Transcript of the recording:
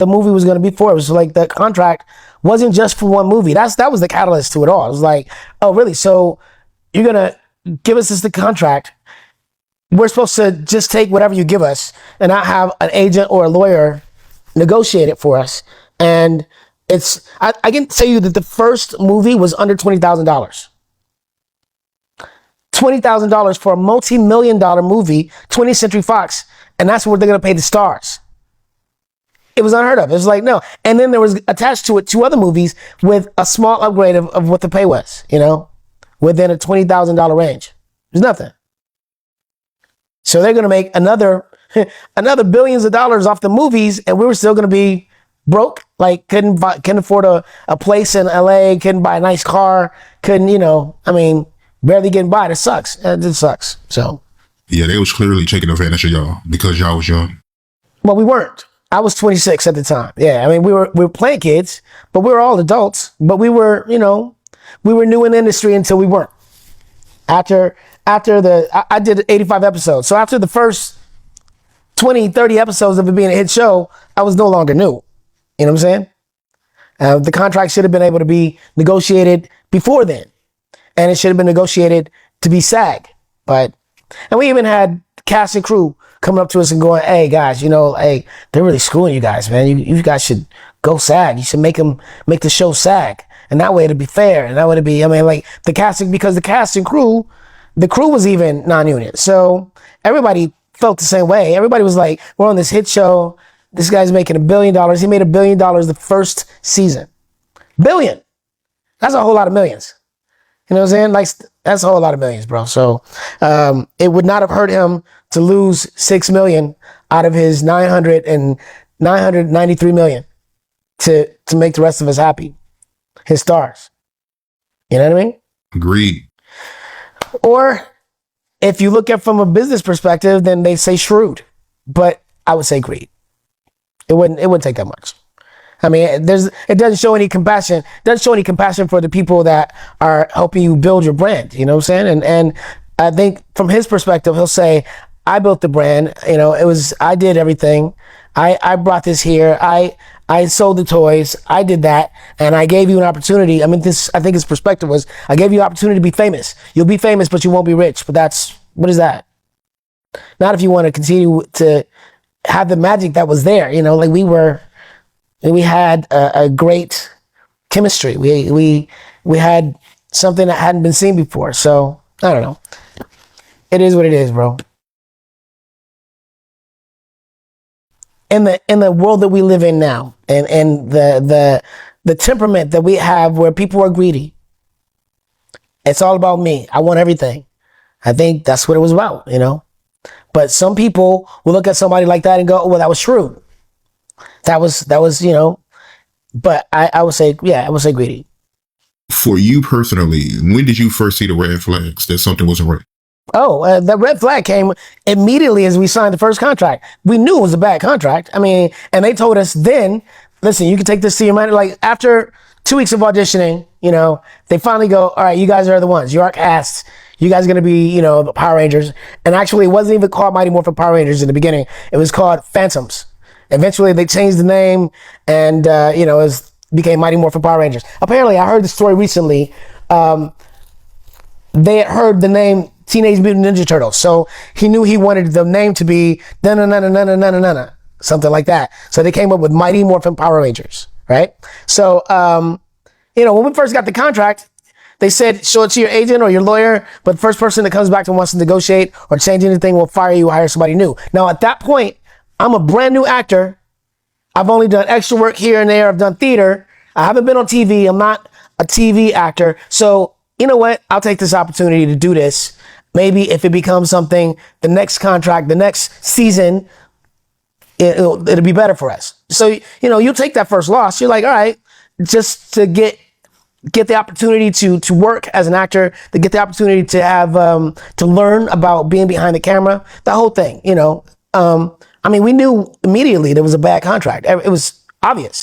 the movie was going to be for. It was like the contract wasn't just for one movie. That was the catalyst to it all. It was like, oh, really? So you're going to give us the contract. We're supposed to just take whatever you give us and not have an agent or a lawyer negotiate it for us. And I can tell you that the first movie was under $20,000. $20,000 for a multi-million-dollar movie, 20th Century Fox, and that's what they're going to pay the stars. It was unheard of. It was like, no. And then there was attached to it 2 other movies with a small upgrade of what the pay was, within a $20,000 range. There's nothing. So they're going to make another billions of dollars off the movies, and we were still going to be broke. Like, couldn't afford a place in LA, couldn't buy a nice car, barely getting by. It sucks. It sucks. So. Yeah, they was clearly taking advantage of y'all because y'all was young. Well, we weren't. I was 26 at the time. Yeah, we were playing kids, but we were all adults. But we were, we were new in the industry until we weren't. After I did 85 episodes. So after the first 20, 30 episodes of it being a hit show, I was no longer new. You know what I'm saying? The contract should have been able to be negotiated before then. And it should have been negotiated to be SAG. And we even had cast and crew coming up to us and going, hey guys, hey, they're really screwing you guys, man. You guys should go SAG. You should make the show SAG. And that way it'd be fair. And that way it'd be, the casting, because the cast and crew, the crew was even non-union. So everybody felt the same way. Everybody was like, we're on this hit show. This guy's making $1 billion. He made $1 billion the first season. $1 billion. That's a whole lot of millions. You know what I'm saying? Like, that's a whole lot of millions, bro. So it would not have hurt him to lose $6 million out of his $993 million to make the rest of us happy. His stars. You know what I mean? Agreed. Or if you look at from a business perspective, then they say shrewd. But I would say greed. It wouldn't take that much. It doesn't show any compassion. It doesn't show any compassion for the people that are helping you build your brand. You know what I'm saying? And I think from his perspective, he'll say, I built the brand. I did everything. I brought this here. I sold the toys. I did that. And I gave you an opportunity. I think his perspective was, I gave you an opportunity to be famous. You'll be famous, but you won't be rich. But what is that? Not if you want to continue to have the magic that was there. We had a great chemistry. We had something that hadn't been seen before. So I don't know. It is what it is, bro. In the world that we live in now, and the temperament that we have, where people are greedy, it's all about me. I want everything. I think that's what it was about, But some people will look at somebody like that and go, oh, well, that was shrewd. That was, but I would say, I would say greedy. For you personally, when did you first see the red flags that something wasn't right? Oh, the red flag came immediately as we signed the first contract. We knew it was a bad contract. And they told us then, listen, you can take this to your mind. Like, after 2 weeks of auditioning, they finally go, all right, you guys are the ones. You are cast. You guys are going to be, the Power Rangers. And actually, it wasn't even called Mighty Morphin Power Rangers in the beginning. It was called Phantoms. Eventually, they changed the name, and, it became Mighty Morphin Power Rangers. Apparently, I heard the story recently. They had heard the name Teenage Mutant Ninja Turtles. So he knew he wanted the name to be na-na-na-na-na-na-na-na, something like that. So they came up with Mighty Morphin Power Rangers, right? So, when we first got the contract, they said, show it to your agent or your lawyer, but the first person that comes back and wants to negotiate or change anything will fire you, hire somebody new. Now, at that point, I'm a brand new actor. I've only done extra work here and there. I've done theater. I haven't been on TV. I'm not a TV actor. So, you know what? I'll take this opportunity to do this. Maybe if it becomes something, the next contract, the next season, it'll be better for us. So, you take that first loss. You're like, all right, just to get the opportunity to work as an actor, to get the opportunity to have, to learn about being behind the camera, the whole thing, we knew immediately there was a bad contract. It was obvious.